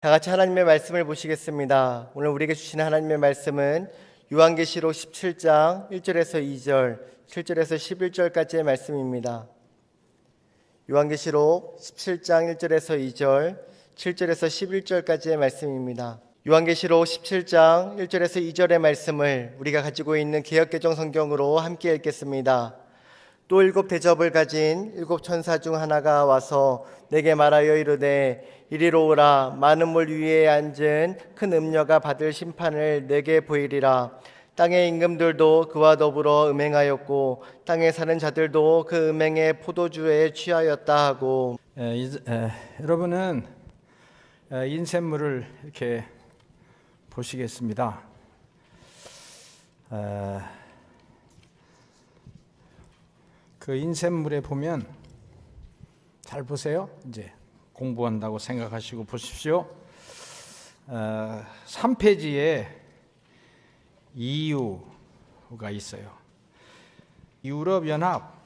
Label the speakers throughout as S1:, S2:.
S1: 다 같이 하나님의 말씀을 보시겠습니다. 오늘 우리에게 주시는 하나님의 말씀은 요한계시록 17장 1절에서 2절, 7절에서 11절까지의 말씀입니다. 요한계시록 17장 1절에서 2절, 7절에서 11절까지의 말씀입니다. 요한계시록 17장 1절에서 2절의 말씀을 우리가 가지고 있는 개역개정 성경으로 함께 읽겠습니다. 또 일곱 대접을 가진 일곱 천사 중 하나가 와서 내게 말하여 이르되 이리로 오라. 많은 물 위에 앉은 큰 음녀가 받을 심판을 내게 보이리라. 땅의 임금들도 그와 더불어 음행하였고 땅에 사는 자들도 그 음행의 포도주에 취하였다 하고.
S2: 여러분은 인샘물을 이렇게 보시겠습니다. 그 인샘물에 보면 잘 보세요. 이제 공부한다고 생각하시고 보십시오. 3페이지에 EU가 있어요. 유럽연합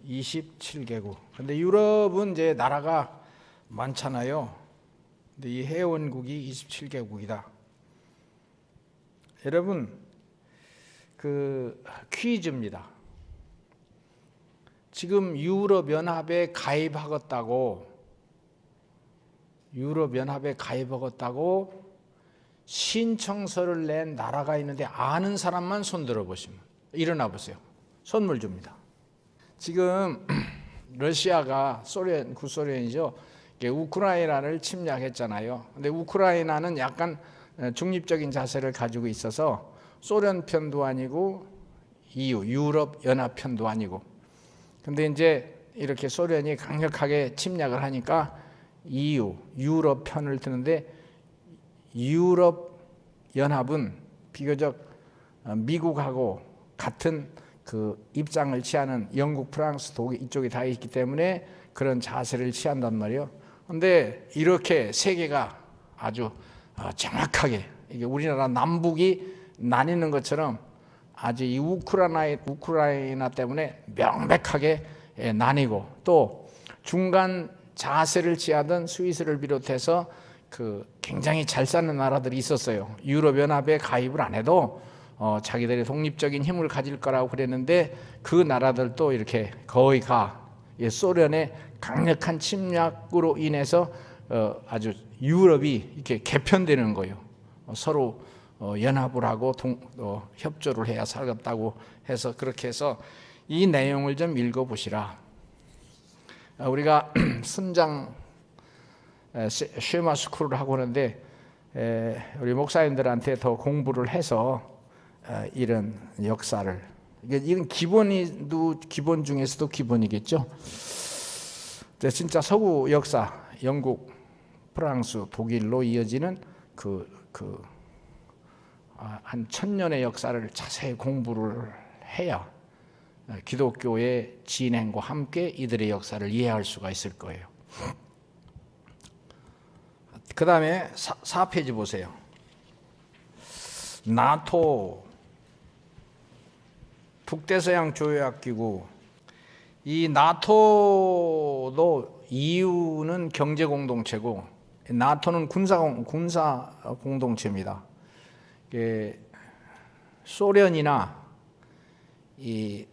S2: 27개국. 근데 유럽은 이제 나라가 많잖아요. 근데 이 회원국이 27개국이다. 여러분, 그 퀴즈입니다. 지금 유럽연합에 가입하겠다고 신청서를 낸 나라가 있는데 아는 사람만 손 들어보시면 일어나 보세요. 선물 줍니다. 지금 러시아가 구소련이죠. 우크라이나를 침략했잖아요. 근데 우크라이나는 약간 중립적인 자세를 가지고 있어서 소련 편도 아니고 유럽 연합 편도 아니고. 근데 이제 이렇게 소련이 강력하게 침략을 하니까 유럽 편을 드는데, 유럽 연합은 비교적 미국하고 같은 그 입장을 취하는 영국, 프랑스, 독일 이쪽이 다 있기 때문에 그런 자세를 취한단 말이에요. 근데 이렇게 세계가 아주 정확하게, 이게 우리나라 남북이 나뉘는 것처럼 아주 이 우크라이나 때문에 명백하게 나뉘고, 또 중간 자세를 취하던 스위스를 비롯해서 그 굉장히 잘 사는 나라들이 있었어요. 유럽연합에 가입을 안 해도 자기들이 독립적인 힘을 가질 거라고 그랬는데, 그 나라들도 이렇게 거의 소련의 강력한 침략으로 인해서 아주 유럽이 이렇게 개편되는 거예요. 서로 연합을 하고 협조를 해야 살겠다고 해서, 그렇게 해서 이 내용을 좀 읽어보시라. 우리가 순장 쉐마 스쿨을 하고 있는데, 우리 목사님들한테 더 공부를 해서 이런 역사를, 이건 기본 중에서도 기본이겠죠. 진짜 서구 역사, 영국, 프랑스, 독일로 이어지는 한 1000년의 역사를 자세히 공부를 해야 기독교의 진행과 함께 이들의 역사를 이해할 수가 있을 거예요. 그 다음에 4페이지 보세요. 나토, 북대서양 조약기구. 이 나토도 EU는 경제 공동체고 나토는 군사 공동체입니다. 소련이나 이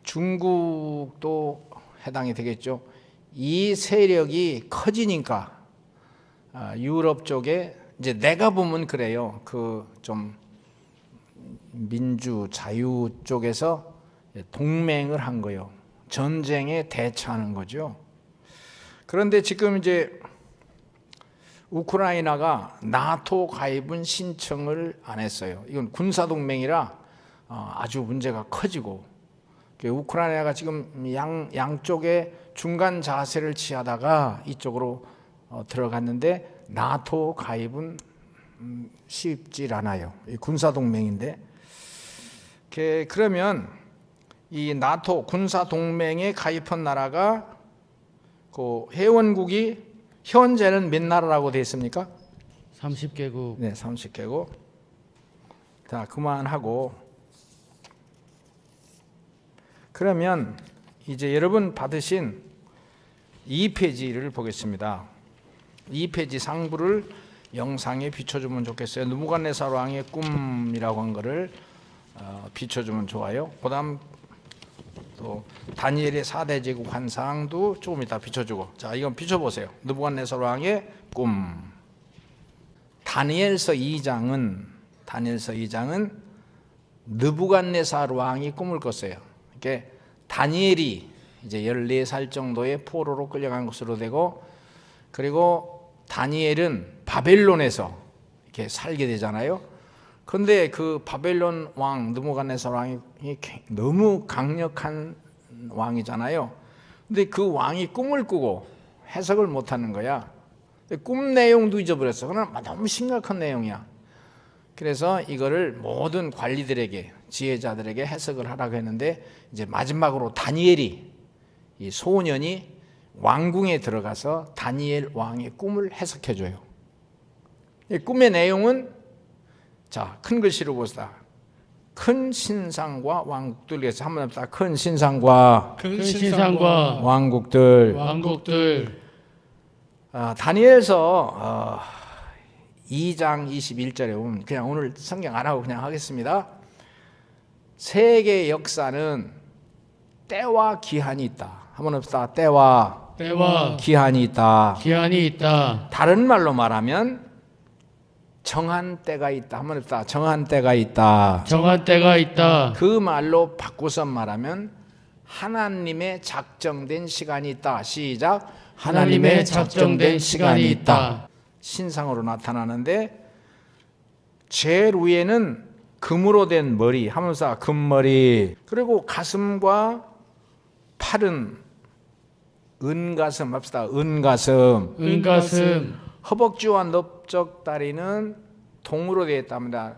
S2: 중국도 해당이 되겠죠. 이 세력이 커지니까 유럽 쪽에 이제 내가 보면 그래요. 그 좀 민주 자유 쪽에서 동맹을 한 거예요. 전쟁에 대처하는 거죠. 그런데 지금 이제 우크라이나가 나토 가입은 신청을 안 했어요. 이건 군사동맹이라 아주 문제가 커지고, 우크라이나가 지금 양쪽에 중간 자세를 취하다가 이쪽으로 들어갔는데, 나토 가입은 쉽지 않아요. 군사동맹인데. 그러면 이 나토 군사동맹에 가입한 나라가 그 회원국이 현재는 몇 나라라고 되어 있습니까?
S1: 30개국.
S2: 네, 30개국. 자, 그만하고, 그러면 이제 여러분 받으신 2페이지를 보겠습니다. 2페이지 상부를 영상에 비춰주면 좋겠어요. 느부갓네살 왕의 꿈이라고 한 거를 비춰주면 좋아요. 그다음 또 다니엘의 4대 제국 환상도 조금 이따 비춰주고. 자, 이건 비춰보세요. 느부갓네살 왕의 꿈. 다니엘서 2장은 느부갓네살 왕이 꿈을 꿨어요. 이렇게 다니엘이 이제 14살 정도의 포로로 끌려간 것으로 되고, 그리고 다니엘은 바벨론에서 이렇게 살게 되잖아요. 그런데 그 바벨론 왕 느부갓네살 왕이 너무 강력한 왕이잖아요. 근데 그 왕이 꿈을 꾸고 해석을 못 하는 거야. 꿈 내용도 잊어버렸어. 그러나 너무 심각한 내용이야. 그래서 이거를 모든 관리들에게, 지혜자들에게 해석을 하라고 했는데, 이제 마지막으로 다니엘이, 이 소년이 왕궁에 들어가서 다니엘 왕의 꿈을 해석해 줘요. 이 꿈의 내용은, 자, 큰 글씨로 보시다. 큰 신상과 왕국들. 그래서 한번 합시다. 큰 신상과 왕국들. 다니엘서 2장 21절에 보면, 그냥 오늘 성경 안 하고 그냥 하겠습니다. 세계 역사는 때와 기한이 있다. 한번 합시다. 때와 기한이 있다. 다른 말로 말하면 정한 때가 있다. 한번 합시다. 정한 때가 있다. 그 말로 바꿔서 말하면 하나님의 작정된 시간이 있다. 시작. 하나님의 작정된 시간이 있다. 신상으로 나타나는데, 제일 위에는 금으로 된 머리, 하면서 금머리, 그리고 가슴과 팔은 은가슴. 합시다. 은가슴. 허벅지와 넓적다리는 동으로 되어 있답니다.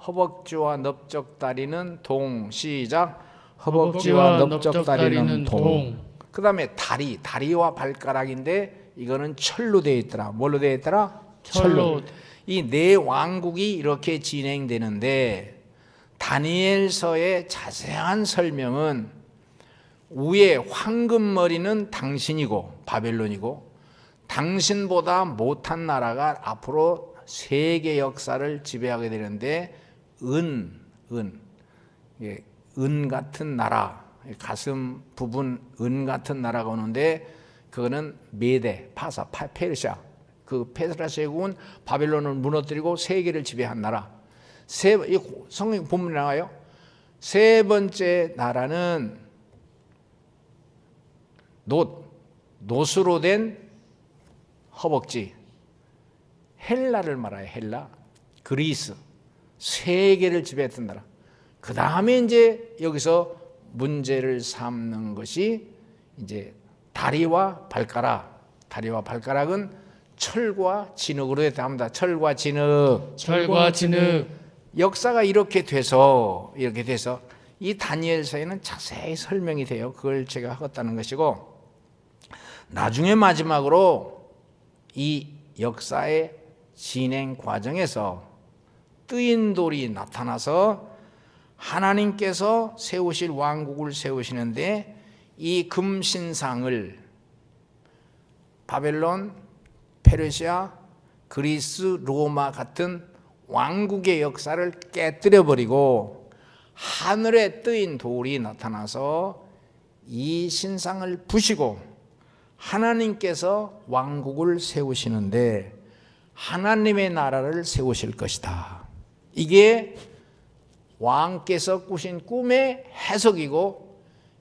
S2: 허벅지와 넓적다리는 동. 시작. 허벅지와 넓적다리는 동. 그 다음에 다리와 발가락인데, 이거는 철로 되어 있더라. 뭘로 되어 있더라? 철로. 이 네 왕국이 이렇게 진행되는데, 다니엘서의 자세한 설명은 위에 황금머리는 당신이고 바벨론이고, 당신보다 못한 나라가 앞으로 세계 역사를 지배하게 되는데, 은 같은 나라, 가슴 부분 은 같은 나라가 오는데, 그거는 메데, 파사, 페르시아. 그 페르시아 제국은 바벨론을 무너뜨리고 세계를 지배한 나라. 성경 본문에 나와요. 세 번째 나라는 노스로 된 허벅지, 헬라를 말해요. 헬라, 그리스, 세계를 지배했던 나라. 그 다음에 이제 여기서 문제를 삼는 것이 이제 다리와 발가락은 철과 진흙으로 됐답니다. 철과 진흙. 역사가 이렇게 돼서 이 다니엘서에는 자세히 설명이 돼요. 그걸 제가 하겠다는 것이고, 나중에 마지막으로 이 역사의 진행 과정에서 뜨인 돌이 나타나서 하나님께서 세우실 왕국을 세우시는데, 이 금신상을 바벨론, 페르시아, 그리스, 로마 같은 왕국의 역사를 깨뜨려 버리고 하늘에 뜨인 돌이 나타나서 이 신상을 부시고 하나님께서 왕국을 세우시는데, 하나님의 나라를 세우실 것이다. 이게 왕께서 꾸신 꿈의 해석이고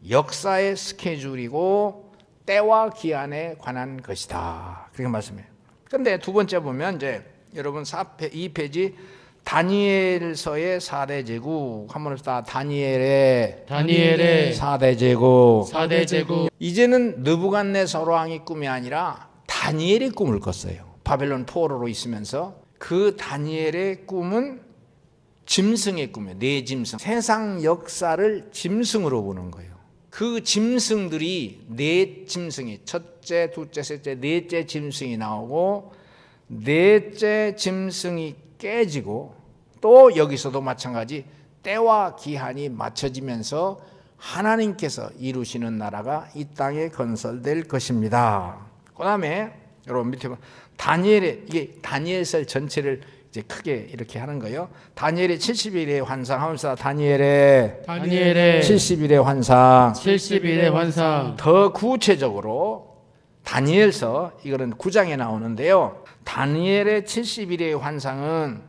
S2: 역사의 스케줄이고 때와 기한에 관한 것이다. 그렇게 말씀해요. 그런데 두 번째 보면 이제 여러분 2페이지 다니엘서의 4대 제국 한번 합시다. 다니엘의 4대 제국. 이제는 느부갓네살 왕의 꿈이 아니라 다니엘의 꿈을 꿨어요. 바벨론 포로로 있으면서 그 다니엘의 꿈은 짐승의 꿈이에요. 네 짐승. 세상 역사를 짐승으로 보는 거예요. 그 짐승들이 네 짐승이 첫째, 둘째, 셋째, 넷째 짐승이 나오고 넷째 짐승이 깨지고 또 여기서도 마찬가지 때와 기한이 맞춰지면서 하나님께서 이루시는 나라가 이 땅에 건설될 것입니다. 그 다음에 여러분 밑에 다니엘의 이게 다니엘서 전체를 이제 크게 이렇게 하는 거예요. 다니엘의 70일의 환상 하면서 다니엘의 70일의 환상.
S3: 70일의 환상.
S2: 더 구체적으로 다니엘서 이거는 9장에 나오는데요. 다니엘의 70일의 환상은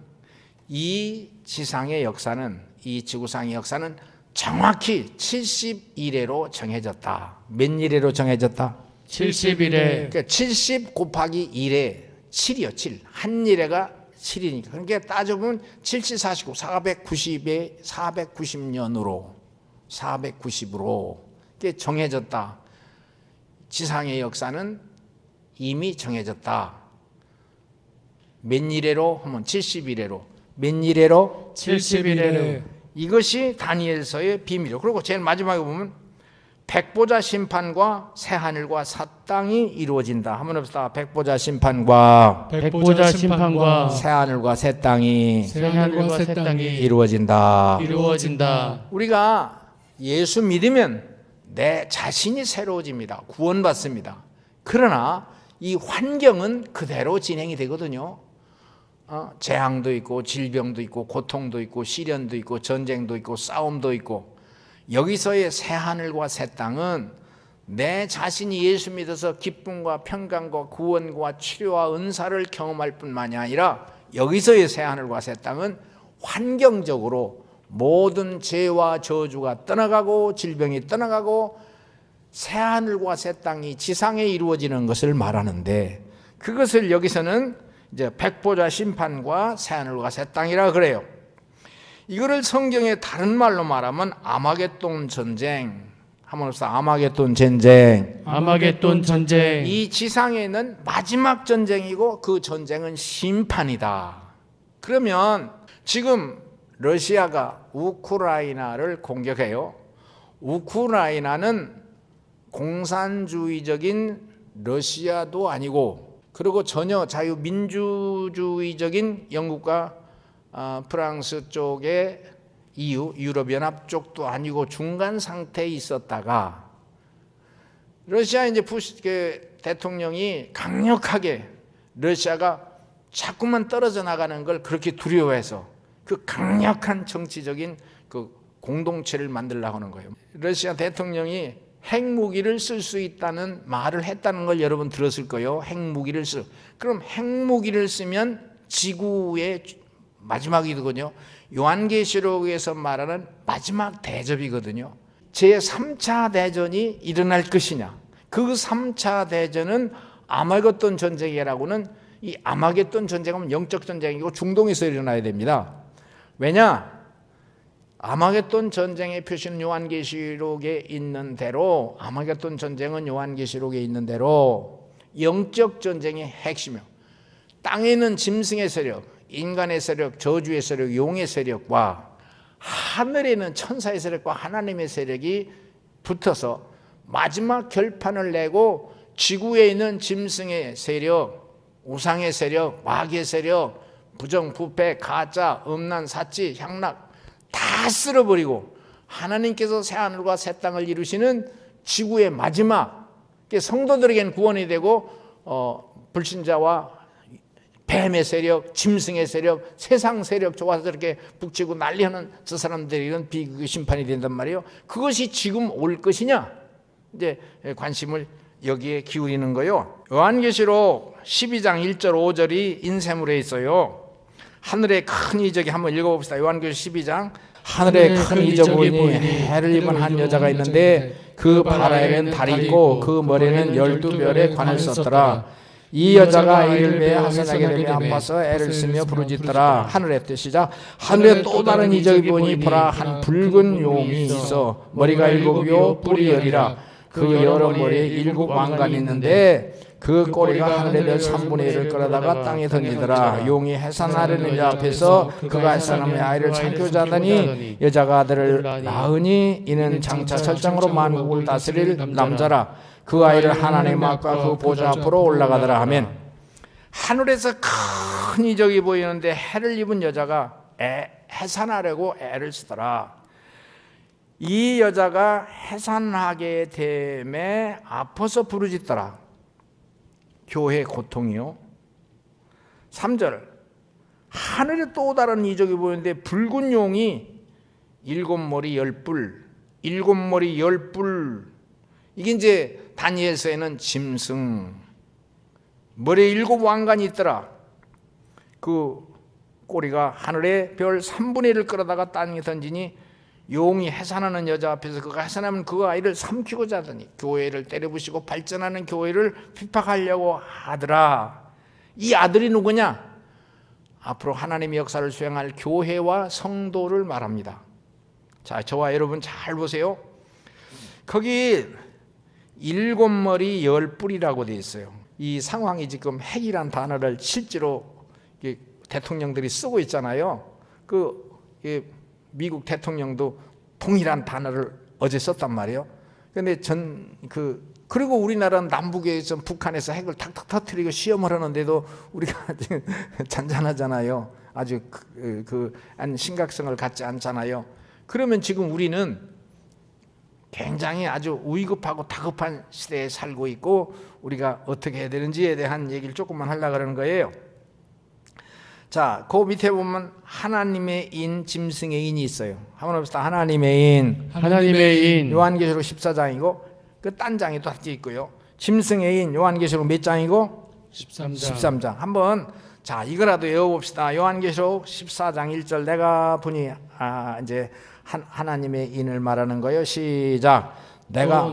S2: 이 지상의 역사는 이 지구상의 역사는 정확히 70일에로 정해졌다. 몇 일에로 정해졌다?
S3: 70일에.
S2: 그러니까 70 곱하기 1에 7이요. 7. 한 일에가 7이니까. 그러니까 따져보면 70, 49, 490에 490년으로 490으로 정해졌다. 지상의 역사는 이미 정해졌다. 몇 일에로 하면 70일에로. 몇 일에로?
S3: 70일에.
S2: 이것이 다니엘서의 비밀이에요. 그리고 제일 마지막에 보면 백보자 심판과 새하늘과 새 땅이 이루어진다. 한번 해봅시다. 백보자 심판과 새하늘과 새 땅이 이루어진다. 우리가 예수 믿으면 내 자신이 새로워집니다. 구원받습니다. 그러나 이 환경은 그대로 진행이 되거든요. 재앙도 있고 질병도 있고 고통도 있고 시련도 있고 전쟁도 있고 싸움도 있고, 여기서의 새 하늘과 새 땅은 내 자신이 예수 믿어서 기쁨과 평강과 구원과 치료와 은사를 경험할 뿐만이 아니라 여기서의 새 하늘과 새 땅은 환경적으로 모든 죄와 저주가 떠나가고 질병이 떠나가고 새 하늘과 새 땅이 지상에 이루어지는 것을 말하는데, 그것을 여기서는 이제 백보자 심판과 새 하늘과 새 땅이라 그래요. 이거를 성경의 다른 말로 말하면 아마겟돈 전쟁. 한번 합시다. 아마겟돈 전쟁. 이 지상에는 마지막 전쟁이고 그 전쟁은 심판이다. 그러면 지금 러시아가 우크라이나를 공격해요. 우크라이나는 공산주의적인 러시아도 아니고, 그리고 전혀 자유민주주의적인 영국과 프랑스 쪽의 EU, 유럽연합 쪽도 아니고 중간 상태에 있었다가 러시아 이제 부시 대통령이 강력하게 러시아가 자꾸만 떨어져 나가는 걸 그렇게 두려워해서 그 강력한 정치적인 그 공동체를 만들려고 하는 거예요. 러시아 대통령이 핵무기를 쓸 수 있다는 말을 했다는 걸 여러분 들었을 거예요. 핵무기를 쓰. 그럼 핵무기를 쓰면 지구의 마지막이거든요. 요한계시록에서 말하는 마지막 대접이거든요. 제3차 대전이 일어날 것이냐. 그 3차 대전은 아마겟돈 전쟁이라고는, 이 아마겟돈 전쟁은 영적 전쟁이고 중동에서 일어나야 됩니다. 왜냐? 아마겟돈 전쟁의 표시는 요한계시록에 있는 대로, 아마겟돈 전쟁은 요한계시록에 있는 대로 영적 전쟁의 핵심이요. 땅에는 짐승의 세력, 인간의 세력, 저주의 세력, 용의 세력과 하늘에는 천사의 세력과 하나님의 세력이 붙어서 마지막 결판을 내고 지구에 있는 짐승의 세력, 우상의 세력, 마귀의 세력, 부정, 부패, 가짜, 음란, 사치, 향락 다 쓸어버리고 하나님께서 새하늘과 새 땅을 이루시는 지구의 마지막, 성도들에게는 구원이 되고 불신자와 뱀의 세력, 짐승의 세력, 세상 세력 좋아서 이렇게 북치고 난리하는 저 사람들에게는 비극의 심판이 된단 말이에요. 그것이 지금 올 것이냐? 이제 관심을 여기에 기울이는 거예요. 요한계시록 12장 1절 5절이 인쇄물에 있어요. 하늘의 큰 이적이, 한번 읽어봅시다. 요한계시록 12장. 하늘에 큰 이적 보이니 해를 입은 한 여자가 있는데 그 발에는 달이 있고 그 머리에는 12별의 관을 썼더라. 이 여자가 이를 매어 하선하게 되며 아파서 애를 쓰며 부르짖더라. 하늘의 뜻 시작. 하늘에 또 다른 이적이 보니 보라, 한 붉은 용이 있어 머리가 7이요 뿔이 10이라. 그 여러 머리에 7 왕관이 있는데 그 꼬리가 하늘의 별 3분의 1을 끌어다가 땅에 던지더라. 용이 해산하려는 자 앞에서 그가 해산하며 아이를 창조자 하더니 여자가 아들을 낳으니 이는 장차 철장으로 만국을 다스릴 남자라. 그 아이를 하나님 앞과 그 보좌 앞으로 올라가더라 하면, 하늘에서 큰 이적이 보이는데 해를 입은 여자가 해산하려고 애를 쓰더라. 이 여자가 해산하게 됨에 아파서 부르짖더라. 교회 고통이요. 3절 하늘에 또 다른 이적이 보이는데 붉은 용이 7머리 10뿔, 7머리 10뿔. 이게 이제 다니엘서에는 짐승, 머리에 7 왕관이 있더라. 그 꼬리가 하늘의 별 3분의 1을 끌어다가 땅에 던지니 용이 해산하는 여자 앞에서 그가 해산하면 그 아이를 삼키고자 하더니 교회를 때려부시고 발전하는 교회를 핍박하려고 하더라. 이 아들이 누구냐? 앞으로 하나님의 역사를 수행할 교회와 성도를 말합니다. 자, 저와 여러분 잘 보세요. 거기 7머리 10뿔이라고 되어 있어요. 이 상황이 지금 핵이란 단어를 실제로 대통령들이 쓰고 있잖아요. 미국 대통령도 동일한 단어를 어제 썼단 말이에요. 그런데 그리고 우리나라는 남북에서 북한에서 핵을 탁탁 터뜨리고 시험을 하는데도 우리가 아주 잔잔하잖아요. 아주 심각성을 갖지 않잖아요. 그러면 지금 우리는 굉장히 아주 위급하고 다급한 시대에 살고 있고 우리가 어떻게 해야 되는지에 대한 얘기를 조금만 하려고 그러는 거예요. 자, 그 밑에 보면 하나님의 인, 짐승의 인이 있어요. 한번 봅시다. 하나님의 인.
S3: 하나님의 인.
S2: 요한계시록 14장이고 그 딴 장이 또 있고요. 짐승의 인 요한계시록 몇 장이고? 13장. 한번 자, 이거라도 외워봅시다. 요한계시록 14장 1절 내가 보니 이제 하나님의 인을 말하는 거예요. 시작. 내가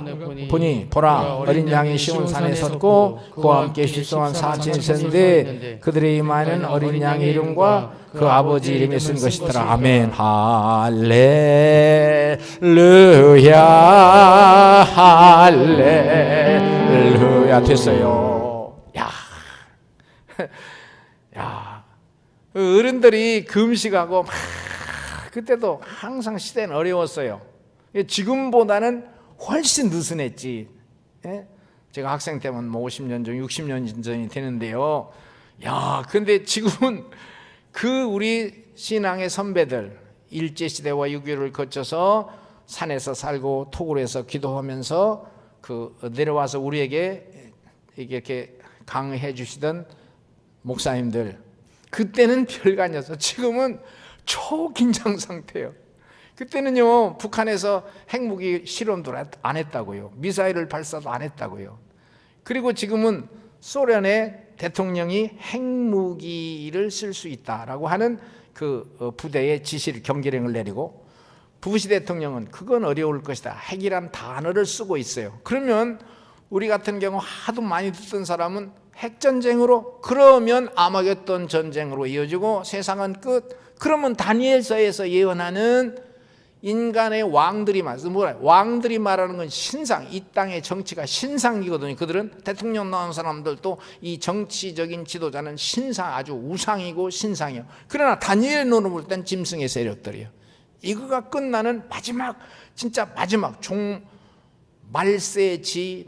S2: 보니 보라 어린 양이 시온산에 섰고 그와 함께 십성한 4천이 있었는데 그들의 이마에는 어린 양의 이름과 그 아버지 이름이 쓴 것이더라. 아멘. 할렐루야 할렐루야. 됐어요. 야 어른들이 금식하고 막 그때도 항상 시대는 어려웠어요. 지금보다는 훨씬 느슨했지. 예? 제가 학생 때면 50년 전, 60년 전이 되는데요. 근데 지금은 우리 신앙의 선배들 일제시대와 6.25를 거쳐서 산에서 살고 토굴에서 기도하면서 내려와서 우리에게 이렇게 강의해 주시던 목사님들, 그때는 별거 아니었어. 지금은 초긴장 상태예요. 그때는요, 북한에서 핵무기 실험도 안 했다고요. 미사일을 발사도 안 했다고요. 그리고 지금은 소련의 대통령이 핵무기를 쓸 수 있다라고 하는 부대의 지시를 경계령을 내리고, 부시 대통령은 그건 어려울 것이다, 핵이란 단어를 쓰고 있어요. 그러면 우리 같은 경우 하도 많이 듣던 사람은 핵전쟁으로, 그러면 아마겟돈 전쟁으로 이어지고 세상은 끝. 그러면 다니엘서에서 예언하는 인간의 왕들이 왕들이 말하는 건 신상, 이 땅의 정치가 신상이거든요. 그들은 대통령 나온 사람들도 이 정치적인 지도자는 신상, 아주 우상이고 신상이에요. 그러나 다니엘 눈으로 볼 땐 짐승의 세력들이에요. 이거가 끝나는 마지막, 진짜 마지막 말세지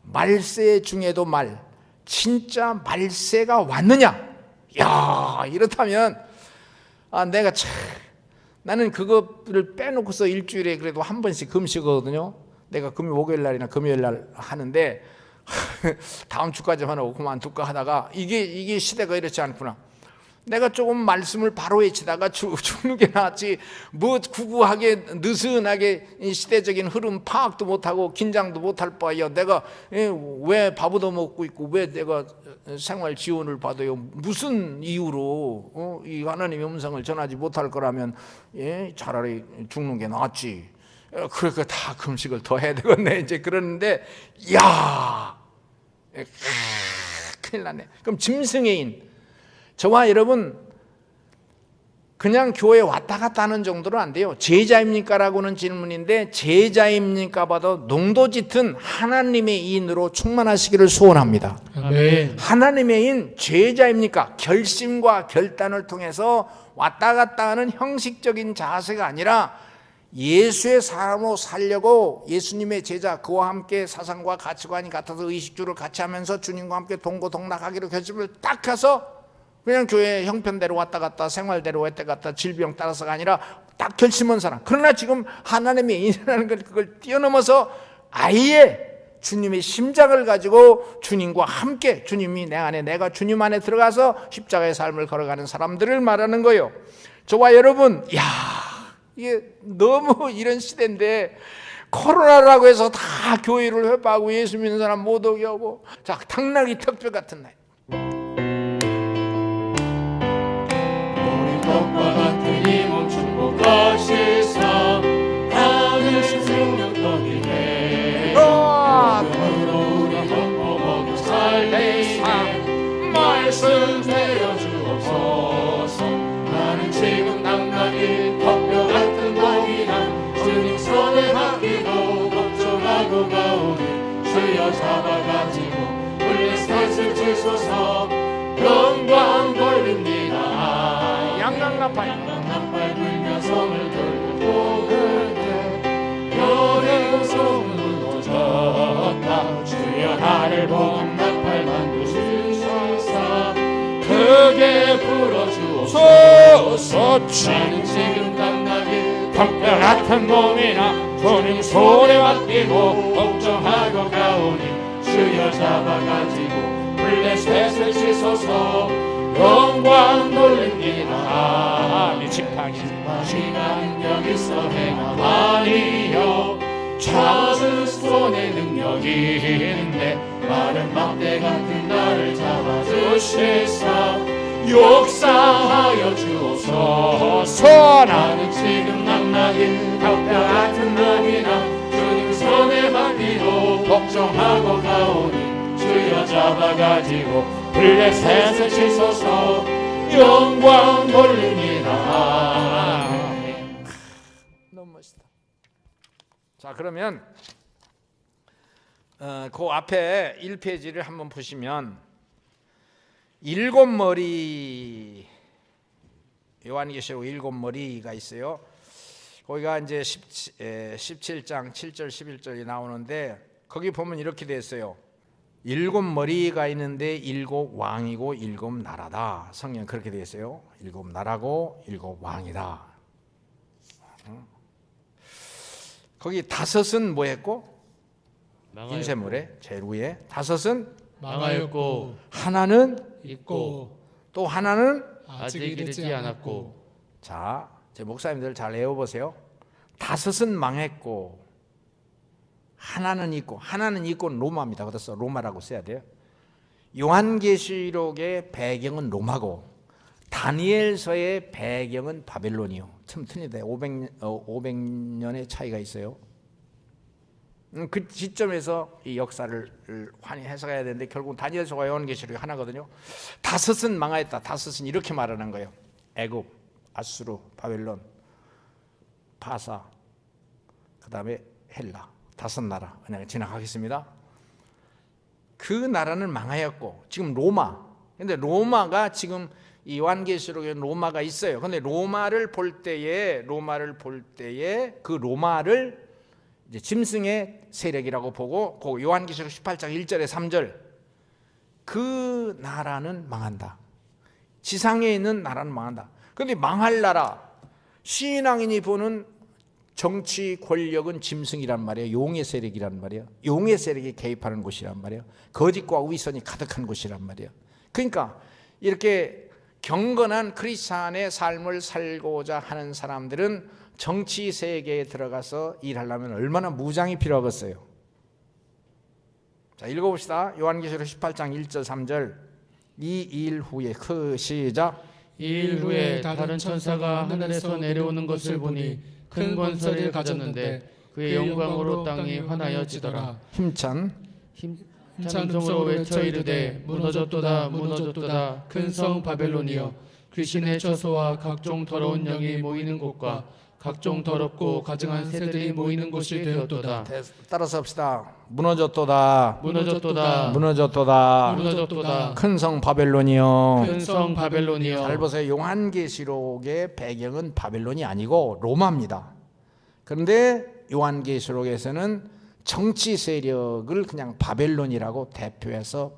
S2: 말세 중에도 진짜 말세가 왔느냐? 이렇다면 나는 그거를 빼놓고서 일주일에 그래도 한 번씩 금식하거든요. 내가 목요일 날이나 금요일 날 하는데 다음 주까지만 하고 그만둘까 하다가 이게 시대가 이렇지 않구나. 내가 조금 말씀을 바로 외치다가 죽는 게 낫지, 구구하게 느슨하게 시대적인 흐름 파악도 못하고 긴장도 못할 바에야 내가 왜 밥도 먹고 있고 왜 내가 생활 지원을 받아요? 무슨 이유로 이 하나님의 음성을 전하지 못할 거라면 차라리 죽는 게 낫지. 그러니까 다 금식을 더 해야 되겠네 이제 그러는데, 큰일 났네. 그럼 짐승의 인, 저와 여러분 그냥 교회 왔다 갔다 하는 정도로 안 돼요. 제자입니까? 라고는 질문인데, 제자입니까 봐도 농도 짙은 하나님의 인으로 충만하시기를 소원합니다.
S3: 아멘.
S2: 하나님의 인, 제자입니까? 결심과 결단을 통해서 왔다 갔다 하는 형식적인 자세가 아니라 예수의 사람으로 살려고 예수님의 제자, 그와 함께 사상과 가치관이 같아서 의식주를 같이 하면서 주님과 함께 동고동락하기로 결심을 딱 해서 그냥 교회 형편대로 왔다 갔다, 생활대로 왔다 갔다, 질병 따라서가 아니라 딱 결심한 사람. 그러나 지금 하나님의 인이라는 걸 그걸 뛰어넘어서 아예 주님의 심장을 가지고 주님과 함께 주님이 내 안에 내가 주님 안에 들어가서 십자가의 삶을 걸어가는 사람들을 말하는 거예요. 저와 여러분, 이게 너무 이런 시대인데 코로나라고 해서 다 교회를 회파하고 예수 믿는 사람 못 오게 하고, 자, 당나귀 특별 같은 날,
S3: 우리 떡과 같은 이 몸 축복하시사 하늘 생명 떡이네 영으로 우리 먹고 먹여 살리네 말씀 되어 주옵소서. 나는 지금 당나귀 덕뼈 같은 몸이나 주님 손에 맡기고 걱정하고 가오니 주여 잡아가지고 물리셋을 주소서. 영광 돌립니다. 양강나팔 불며 성을 돌고 그때 별의 소문을 꽂았다. 주여 나를 보는 나팔 만드시소서. 크게 불어주옵소서. 나는 지금 당나귀 덕뼈 같은 몸이나 주님 손에 맡기고 걱정하고 가오니 주여 잡아가지고 블레셋을 치소서. 영광 돌립니다. 지팡이가 능력 있어 행하니요 작은 손에 능력이 있는데 마른 막대 같은 나를 잡아주시사 역사하여 주옵소서. 나는 지금 낙낙인 덕뼈 같은 몸이나 주님 손에 맡기고 걱정하고 가오니 주여 잡아가지고 블레셋을 치소서. 영광 돌립니다.
S2: 너무 멋있다. 자, 그러면 그 앞에 1페이지를 한번 보시면 일곱 머리, 요한계시록 일곱 머리가 있어요. 거기가 이제 17장 7절 11절이 나오는데 거기 보면 이렇게 돼 있어요. 일곱 머리가 있는데 일곱 왕이고 일곱 나라다. 성경 그렇게 되어 있어요. 일곱 나라고 일곱 왕이다. 거기 다섯은 뭐 했고? 인쇄물에 제일 위에 다섯은
S3: 망하였고
S2: 하나는
S3: 있고
S2: 또 하나는
S3: 아직 이르지 않았고.
S2: 자, 제 목사님들 잘 외워보세요. 다섯은 망했고 하나는 있고, 하나는 있고는 로마입니다. 그래서 로마라고 써야 돼요. 요한계시록의 배경은 로마고 다니엘서의 배경은 바벨론이요. 참 틀리다. 500년의 차이가 있어요. 그 시점에서 이 역사를 환히 해석해야 되는데 결국 다니엘서와 요한계시록이 하나거든요. 다섯은 망하였다. 다섯은 이렇게 말하는 거예요. 애굽, 아수르, 바벨론, 바사, 그 다음에 헬라. 다섯 나라 그냥 지나가겠습니다. 그 나라는 망하였고 지금 로마. 근데 로마가 지금 이 요한계시록에 로마가 있어요. 근데 로마를 볼 때에 그 로마를 이제 짐승의 세력이라고 보고 그 요한계시록 18장 1절에 3절 그 나라는 망한다. 지상에 있는 나라는 망한다. 근데 망할 나라 신앙인이 보는 정치 권력은 짐승이란 말이에요. 용의 세력이란 말이에요. 용의 세력이 개입하는 곳이란 말이에요. 거짓과 위선이 가득한 곳이란 말이에요. 그러니까 이렇게 경건한 크리스찬의 삶을 살고자 하는 사람들은 정치 세계에 들어가서 일하려면 얼마나 무장이 필요하겠어요. 자, 읽어봅시다. 요한계시록 18장 1절 3절. 이 일 후에 시작.
S3: 이 일 후에 다른 천사가 하늘에서 내려오는 것을 보니 큰 권세를 가졌는데 그의 영광으로 땅이 환하여지더라.
S2: 힘찬
S3: 음성으로 외쳐 이르되 무너졌도다 무너졌도다 큰 성 바벨론이여 귀신의 처소와 각종 더러운 영이 모이는 곳과 각종 더럽고 가증한 새들이 모이는 곳이 되었도다.
S2: 따라서 합시다. 무너졌도다
S3: 무너졌도다
S2: 무너졌도다
S3: 무너졌도다
S2: 큰 성 바벨론이여.
S3: 큰 성 바벨론이여.
S2: 잘 보세요. 요한계시록의 배경은 바벨론이 아니고 로마입니다. 그런데 요한계시록에서는 정치 세력을 그냥 바벨론이라고 대표해서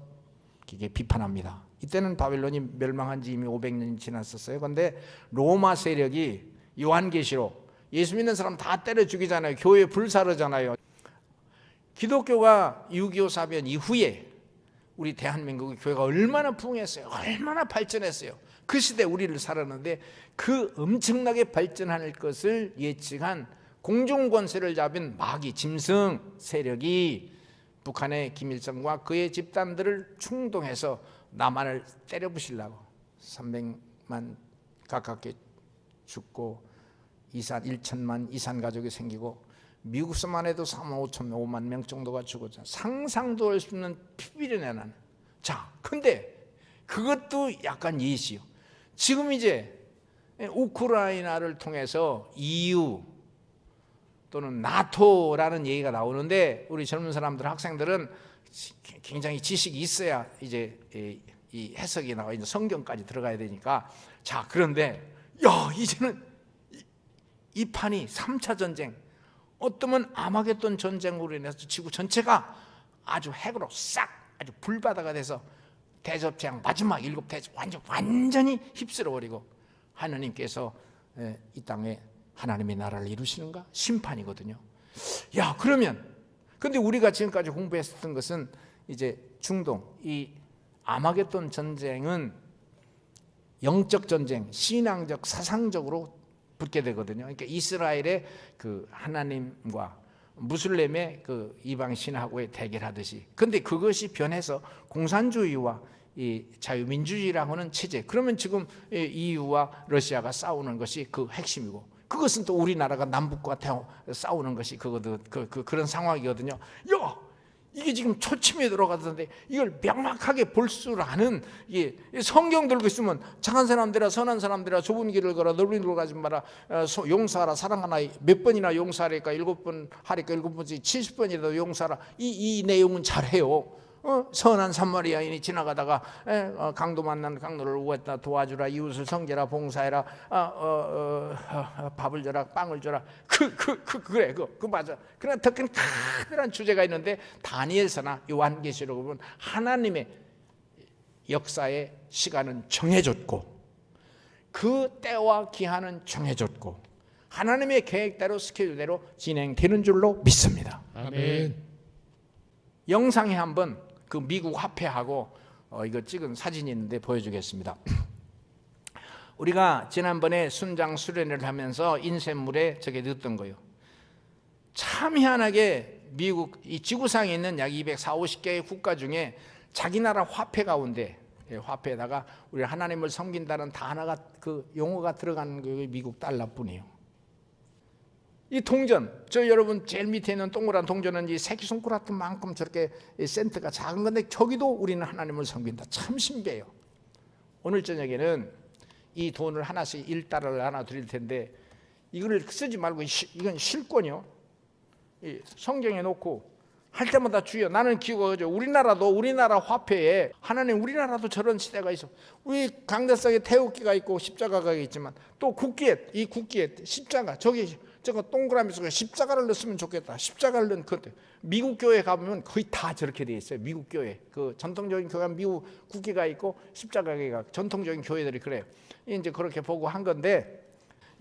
S2: 이게 비판합니다. 이때는 바벨론이 멸망한 지 이미 500년이 지났었어요. 그런데 로마 세력이 요한계시록 예수 믿는 사람 다 때려 죽이잖아요. 교회 불사르잖아요. 기독교가 6.25 사변 이후에 우리 대한민국의 교회가 얼마나 부흥했어요. 얼마나 발전했어요. 그 시대 우리를 살았는데 그 엄청나게 발전할 것을 예측한 공중권세를 잡은 마귀 짐승 세력이 북한의 김일성과 그의 집단들을 충동해서 남한을 때려부시려고 300만 가깝게 죽고 1천만 이산 가족이 생기고 미국서만 해도 3만 5천 5만 명 정도가 죽었잖아요. 상상도 할 수 없는 피비린내 나는. 자, 근데 그것도 약간 예시요. 지금 이제 우크라이나를 통해서 EU 또는 나토라는 얘기가 나오는데 우리 젊은 사람들 학생들은 굉장히 지식이 있어야 이제 이 해석이 나와 이제 성경까지 들어가야 되니까 자 그런데 야 이제는 이 판이 3차 전쟁 어떠면 아마겟돈 전쟁으로 인해서 지구 전체가 아주 핵으로 싹 아주 불바다가 돼서 대접장 마지막 7대접 완전히 휩쓸어버리고 하나님께서 이 땅에 하나님의 나라를 이루시는가? 심판이거든요. 야 그러면 근데 우리가 지금까지 공부했었던 것은 이제 중동 이 아마겟돈 전쟁은 영적 전쟁, 신앙적, 사상적으로 붙게 되거든요. 그러니까 이스라엘의 그 하나님과 무슬림의 그 이방 신하고의 대결하듯이. 근데 그것이 변해서 공산주의와 이 자유민주주의라고 하는 체제. 그러면 지금 EU와 러시아가 싸우는 것이 그 핵심이고. 그것은 또 우리나라가 남북과 싸우는 것이 그런 상황이거든요. 야, 이게 지금 초침에 들어가던데 이걸 명확하게 볼 줄 아는 성경 들고 있으면 착한 사람들아 선한 사람들아 좁은 길을 걸어 넓은 길을 가지 마라 용서하라 사랑하라 몇 번이나 용서하니까 7번 하니까 7번째 70번이라도 용서하라 이 내용은 잘해요. 선한 사마리아인이 지나가다가 강도 만난 강도를 구했다 도와주라 이웃을 섬기라 봉사해라 밥을 줘라 빵을 줘라 그래 그 맞아. 그러나 더 큰 특별한 주제가 있는데 다니엘서나 요한계시록 보면 하나님의 역사의 시간은 정해졌고 그 때와 기한은 정해졌고 하나님의 계획대로 스케줄대로 진행되는 줄로 믿습니다.
S3: 아멘.
S2: 영상에 한번 그 미국 화폐하고 이거 찍은 사진이 있는데 보여주겠습니다. 우리가 지난번에 순장 수련회를 하면서 인쇄물에 저게 넣었던 거예요. 참 희한하게 미국 이 지구상에 있는 약 240~250개의 국가 중에 자기 나라 화폐 가운데 화폐에다가 우리 하나님을 섬긴다는 단어가 그 용어가 들어가는 게 미국 달러뿐이에요. 이 동전, 저 여러분 제일 밑에 있는 동그란 동전은 이 새끼손가락만큼 저렇게 센트가 작은 건데 저기도 우리는 하나님을 섬긴다. 참 신비해요. 오늘 저녁에는 이 돈을 하나씩 1달러를 하나 드릴 텐데 이거를 쓰지 말고 이건 실권이요. 성경에 놓고 할 때마다 주여 나는 기억하죠. 우리나라 화폐에 하나님 우리나라도 저런 시대가 있어. 우리 강대상에 태극기가 있고 십자가가 있지만 또 국기에 이 국기에 십자가 저거 동그라미 속에 십자가를 넣었으면 좋겠다. 십자가를 넣은 그때 미국 교회 가보면 거의 다 저렇게 돼 있어요. 미국 교회 그 전통적인 교회가 미국 국기가 있고 십자가가 전통적인 교회들이 그래요. 이제 그렇게 보고 한 건데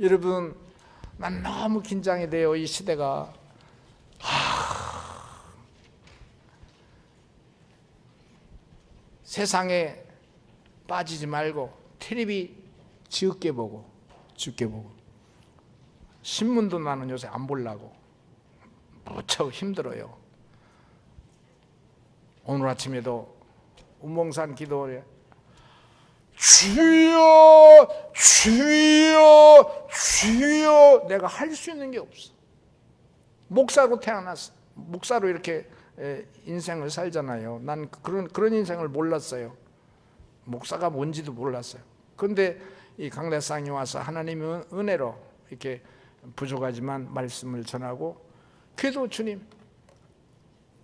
S2: 여러분 난 너무 긴장이 돼요. 이 시대가 세상에 빠지지 말고 텔레비 적게 보고 신문도 나는 요새 안 보려고 무척 힘들어요. 오늘 아침에도 운봉산 기도에 주여 주여 주여 내가 할 수 있는 게 없어. 목사로 태어났어. 목사로 이렇게 인생을 살잖아요. 난 그런 인생을 몰랐어요. 목사가 뭔지도 몰랐어요. 그런데 이 강대상에 와서 하나님의 은혜로 이렇게 부족하지만 말씀을 전하고 그래도 주님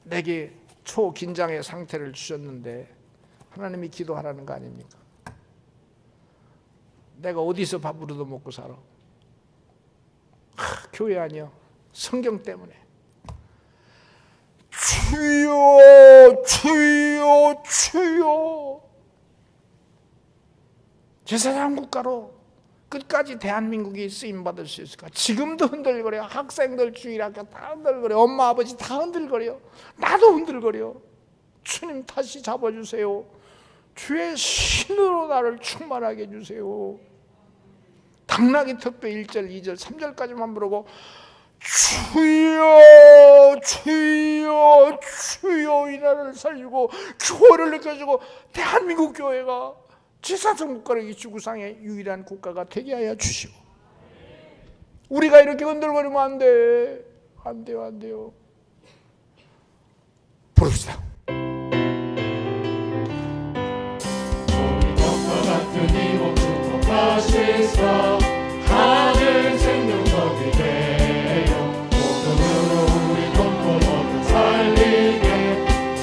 S2: 내게 초긴장의 상태를 주셨는데 하나님이 기도하라는 거 아닙니까? 내가 어디서 밥으로도 먹고 살아? 교회 아니요. 성경 때문에 주여 주여 주여 제사장 국가로 끝까지 대한민국이 쓰임받을 수 있을까? 지금도 흔들거려. 학생들 주일학교 다 흔들거려. 엄마 아버지 다 흔들거려. 나도 흔들거려. 주님 다시 잡아주세요. 주의 신으로 나를 충만하게 해주세요. 당나귀 특배 1절 2절 3절까지만 부르고 주여 주여 주여 이 나라를 살리고 교회를 느껴주고 대한민국 교회가 지사성 국가를 지구상의 유일한 국가가 되게 하여 주시고, 우리가 이렇게 흔들거리면 안 돼. 안 돼요, 안 돼요. 부릅시다.
S3: 과 같은 이 몸도 복하시사 하늘 생명석이 되어 모든으로 우리 돕고 모두 살리게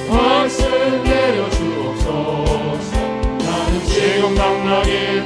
S3: 말씀 내려 주옵소서. 나는 지금 당나귀